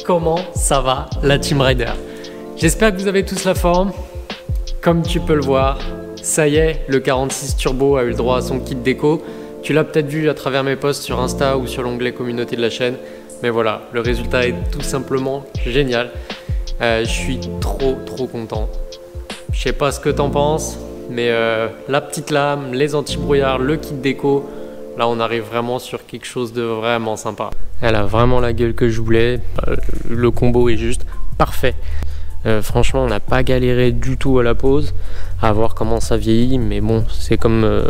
comment ça va la Team Rider? J'espère que vous avez tous la forme. Comme tu peux le voir, ça y est, le 46 Turbo a eu le droit à son kit déco. Tu l'as peut-être vu à travers mes posts sur Insta ou sur l'onglet communauté de la chaîne. Mais voilà, le résultat est tout simplement génial. Je suis trop content. Je sais pas ce que t'en penses, mais la petite lame, les anti-brouillards, le kit déco, là on arrive vraiment sur quelque chose de vraiment sympa. Elle a vraiment la gueule que je voulais, le combo est juste parfait. Franchement on n'a pas galéré du tout à la pose, à voir comment ça vieillit, mais bon c'est comme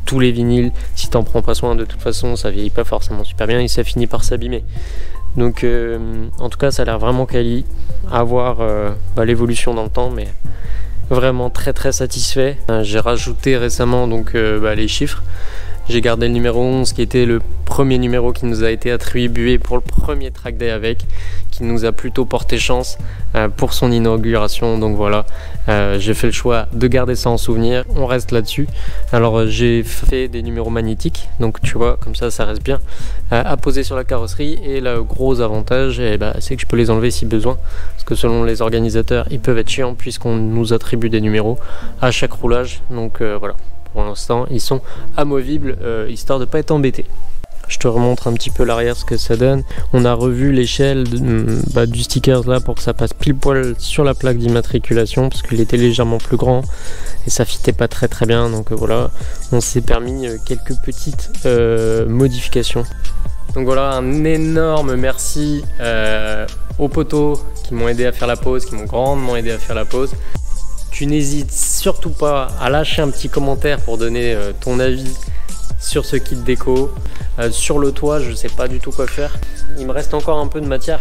tous les vinyles, si t'en prends pas soin de toute façon ça vieillit pas forcément super bien et ça finit par s'abîmer. Donc en tout cas ça a l'air vraiment quali, à voir l'évolution dans le temps, mais vraiment très satisfait. J'ai rajouté récemment donc les chiffres. J'ai gardé le numéro 11 qui était le premier numéro qui nous a été attribué pour le premier track day avec, qui nous a plutôt porté chance pour son inauguration. Donc voilà, j'ai fait le choix de garder ça en souvenir, on reste là-dessus. Alors j'ai fait des numéros magnétiques, donc tu vois comme ça reste bien à poser sur la carrosserie, et le gros avantage c'est que je peux les enlever si besoin, parce que selon les organisateurs ils peuvent être chiants puisqu'on nous attribue des numéros à chaque roulage. Donc voilà. Pour l'instant, ils sont amovibles, histoire de ne pas être embêtés. Je te remontre un petit peu l'arrière, ce que ça donne. On a revu l'échelle du sticker là pour que ça passe pile poil sur la plaque d'immatriculation, parce qu'il était légèrement plus grand et ça fitait pas très bien. Donc voilà, on s'est permis quelques petites modifications. Donc voilà, un énorme merci aux potos qui m'ont aidé à faire la pose, qui m'ont grandement aidé à faire la pose. Tu n'hésites surtout pas à lâcher un petit commentaire pour donner ton avis sur ce kit déco. Sur le toit, je ne sais pas du tout quoi faire. Il me reste encore un peu de matière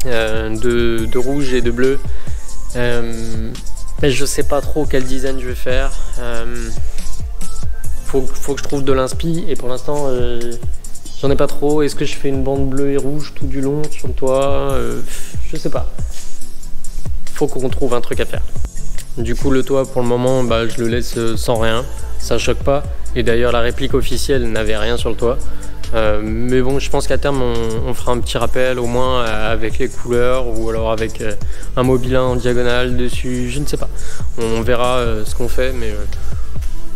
de rouge et de bleu. Mais je ne sais pas trop quel design je vais faire. Faut que je trouve de l'inspi, et pour l'instant, j'en ai pas trop. Est-ce que je fais une bande bleue et rouge tout du long sur le toit? Je sais pas. Faut qu'on trouve un truc à faire. Du coup le toit pour le moment je le laisse sans rien, ça choque pas, et d'ailleurs la réplique officielle n'avait rien sur le toit, mais bon je pense qu'à terme on fera un petit rappel au moins avec les couleurs, ou alors avec un mobilin en diagonale dessus, je ne sais pas, on verra ce qu'on fait, mais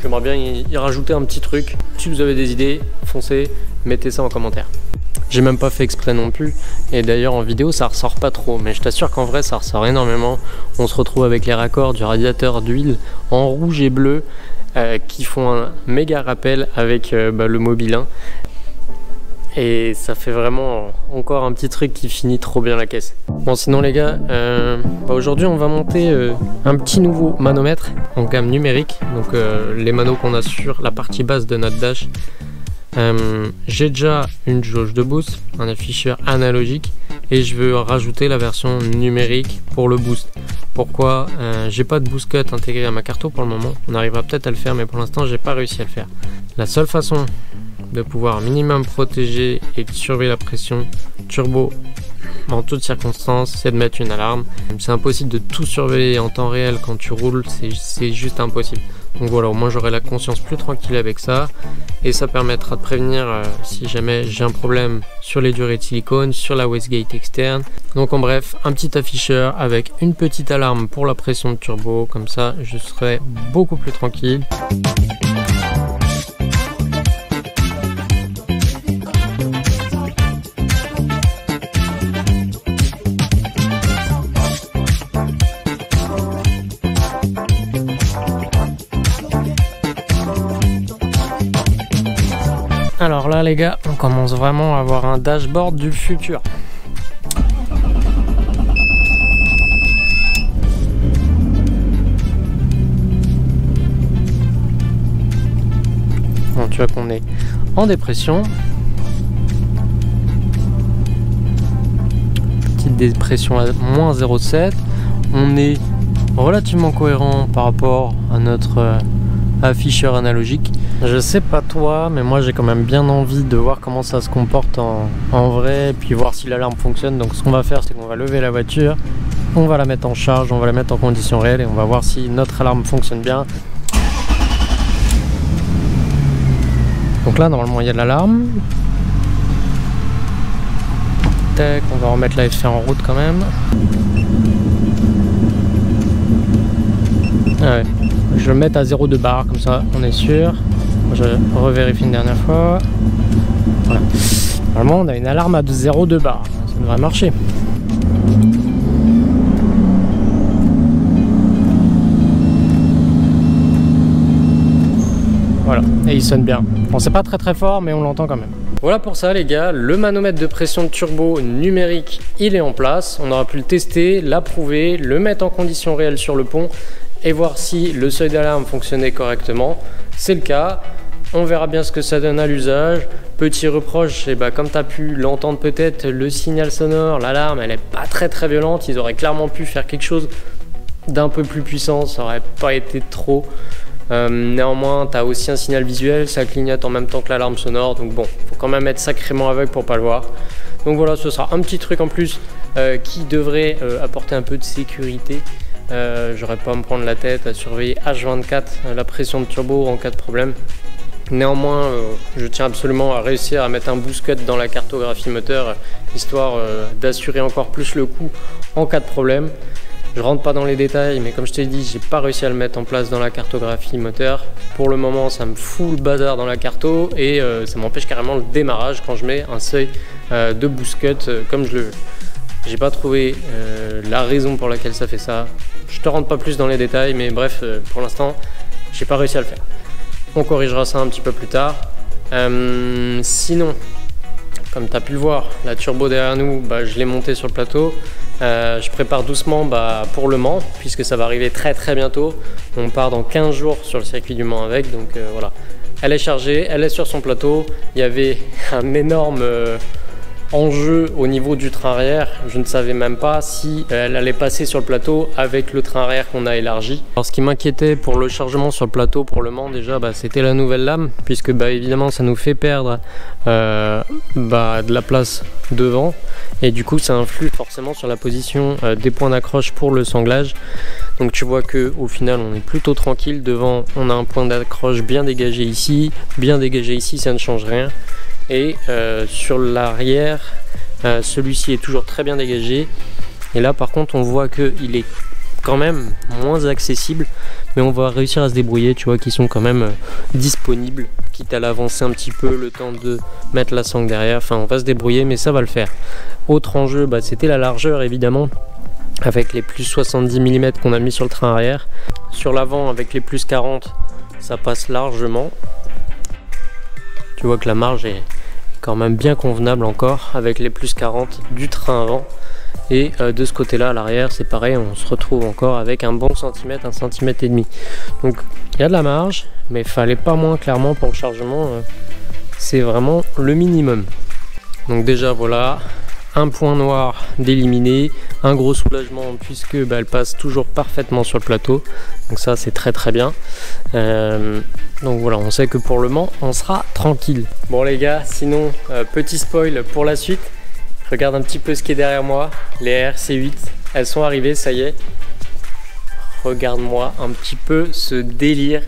j'aimerais bien y rajouter un petit truc. Si vous avez des idées, foncez, mettez ça en commentaire. J'ai même pas fait exprès non plus, et d'ailleurs en vidéo ça ressort pas trop, mais je t'assure qu'en vrai ça ressort énormément. On se retrouve avec les raccords du radiateur d'huile en rouge et bleu qui font un méga rappel avec le mobilin, et ça fait vraiment encore un petit truc qui finit trop bien la caisse. Bon sinon les gars, aujourd'hui on va monter un petit nouveau manomètre en gamme numérique, donc les manos qu'on a sur la partie basse de notre dash. J'ai déjà une jauge de boost, un afficheur analogique, et je veux rajouter la version numérique pour le boost. Pourquoi? J'ai pas de boost cut intégré à ma carto pour le moment. On arrivera peut-être à le faire, mais pour l'instant j'ai pas réussi à le faire. La seule façon de pouvoir minimum protéger et de surveiller la pression turbo en toutes circonstances, c'est de mettre une alarme. C'est impossible de tout surveiller en temps réel quand tu roules, c'est juste impossible. Donc voilà, au moins j'aurai la conscience plus tranquille avec ça, et ça permettra de prévenir si jamais j'ai un problème sur les durées de silicone, sur la wastegate externe. Donc en bref, un petit afficheur avec une petite alarme pour la pression de turbo, comme ça je serai beaucoup plus tranquille. Alors là les gars, on commence vraiment à avoir un dashboard du futur. Bon, tu vois qu'on est en dépression. Petite dépression à moins 0,7. On est relativement cohérent par rapport à notre afficheur analogique. Je sais pas toi, mais moi j'ai quand même bien envie de voir comment ça se comporte en vrai, et puis voir si l'alarme fonctionne. Donc ce qu'on va faire, c'est qu'on va lever la voiture, on va la mettre en charge, on va la mettre en conditions réelles, et on va voir si notre alarme fonctionne bien. Donc là normalement il y a de l'alarme. Tac, on va remettre la FC en route quand même. Ah ouais. Je vais le mettre à 0,2 bar, comme ça on est sûr. Je revérifie une dernière fois. Voilà. Normalement on a une alarme à 0,2 bar, ça devrait marcher. Voilà, et il sonne bien. Bon, c'est pas très fort, mais on l'entend quand même. Voilà pour ça les gars, le manomètre de pression de turbo numérique, il est en place. On aura pu le tester, l'approuver, le mettre en conditions réelles sur le pont et voir si le seuil d'alarme fonctionnait correctement. C'est le cas, on verra bien ce que ça donne à l'usage. Petit reproche, comme tu as pu l'entendre peut-être, le signal sonore, l'alarme, elle est pas très violente. Ils auraient clairement pu faire quelque chose d'un peu plus puissant, ça aurait pas été trop. Néanmoins, tu as aussi un signal visuel, ça clignote en même temps que l'alarme sonore, donc bon, faut quand même être sacrément aveugle pour pas le voir. Donc voilà, ce sera un petit truc en plus qui devrait apporter un peu de sécurité. J'aurais pas à me prendre la tête à surveiller H24 la pression de turbo en cas de problème. Néanmoins, je tiens absolument à réussir à mettre un boost cut dans la cartographie moteur, histoire d'assurer encore plus le coup en cas de problème. Je rentre pas dans les détails, mais comme je t'ai dit, j'ai pas réussi à le mettre en place dans la cartographie moteur. Pour le moment, ça me fout le bazar dans la carto et ça m'empêche carrément le démarrage quand je mets un seuil de boost cut comme je le veux. J'ai pas trouvé la raison pour laquelle ça fait ça. Je te rentre pas plus dans les détails, mais bref, pour l'instant, j'ai pas réussi à le faire. On corrigera ça un petit peu plus tard. Sinon, comme tu as pu le voir, la turbo derrière nous, je l'ai montée sur le plateau. Je prépare doucement pour le Mans, puisque ça va arriver très bientôt. On part dans 15 jours sur le circuit du Mans avec, donc voilà. Elle est chargée, elle est sur son plateau. Il y avait un énorme enjeu au niveau du train arrière. Je ne savais même pas si elle allait passer sur le plateau avec le train arrière qu'on a élargi. Alors ce qui m'inquiétait pour le chargement sur le plateau pour le Mans déjà, c'était la nouvelle lame, puisque évidemment ça nous fait perdre de la place devant et du coup ça influe forcément sur la position des points d'accroche pour le sanglage. Donc tu vois que au final on est plutôt tranquille. Devant on a un point d'accroche bien dégagé ici, ça ne change rien. Et sur l'arrière, celui-ci est toujours très bien dégagé. Et là par contre on voit qu'il est quand même moins accessible, mais on va réussir à se débrouiller. Tu vois qu'ils sont quand même disponibles, quitte à l'avancer un petit peu le temps de mettre la sangle derrière. Enfin on va se débrouiller, mais ça va le faire. Autre enjeu, c'était la largeur évidemment, avec les plus 70 mm qu'on a mis sur le train arrière. Sur l'avant avec les plus 40, ça passe largement. Tu vois que la marge est quand même bien convenable encore avec les plus 40 du train avant. Et de ce côté là à l'arrière c'est pareil, on se retrouve encore avec un bon centimètre, 1,5 cm. Donc il y a de la marge, mais il fallait pas moins clairement pour le chargement. C'est vraiment le minimum. Donc déjà voilà, un point noir d'éliminé, un gros soulagement puisque elle passe toujours parfaitement sur le plateau. Donc ça c'est très bien. Donc voilà, on sait que pour le Mans on sera tranquille. Bon les gars, sinon petit spoil pour la suite. Regarde un petit peu ce qui est derrière moi. Les RC8, elles sont arrivées, ça y est. Regarde-moi un petit peu ce délire.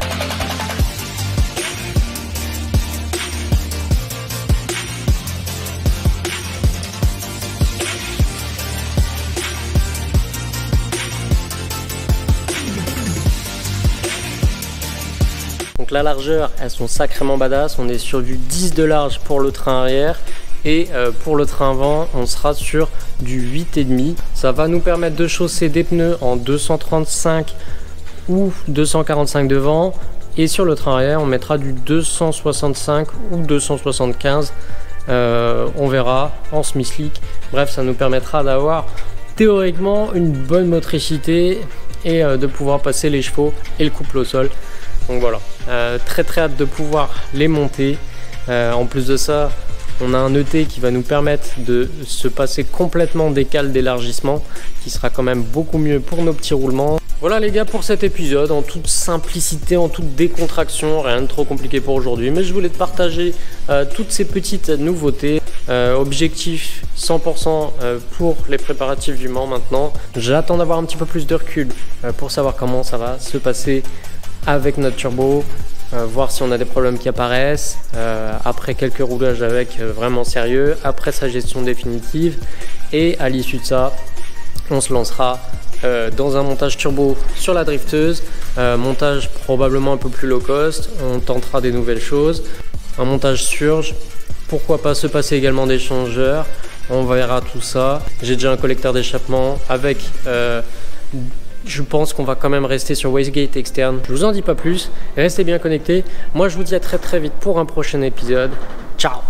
Donc la largeur, elles sont sacrément badass. On est sur du 10 de large pour le train arrière. Et pour le train avant, on sera sur du 8,5. Ça va nous permettre de chausser des pneus en 235 ou 245 devant. Et sur le train arrière, on mettra du 265 ou 275. On verra en Smith Slick. Bref, ça nous permettra d'avoir théoriquement une bonne motricité et de pouvoir passer les chevaux et le couple au sol. Donc voilà, très hâte de pouvoir les monter. En plus de ça, on a un ET qui va nous permettre de se passer complètement des cales d'élargissement, qui sera quand même beaucoup mieux pour nos petits roulements. Voilà les gars pour cet épisode, en toute simplicité, en toute décontraction, rien de trop compliqué pour aujourd'hui. Mais je voulais te partager toutes ces petites nouveautés. Objectif 100% pour les préparatifs du Mans maintenant. J'attends d'avoir un petit peu plus de recul pour savoir comment ça va se passer avec notre turbo. voir si on a des problèmes qui apparaissent, après quelques roulages avec vraiment sérieux, après sa gestion définitive, et à l'issue de ça, on se lancera dans un montage turbo sur la drifteuse, montage probablement un peu plus low cost, on tentera des nouvelles choses, un montage surge, pourquoi pas se passer également d'échangeurs, on verra tout ça. J'ai déjà un collecteur d'échappement avec, je pense qu'on va quand même rester sur wastegate externe, je vous en dis pas plus, restez bien connectés, moi je vous dis à très vite pour un prochain épisode, ciao.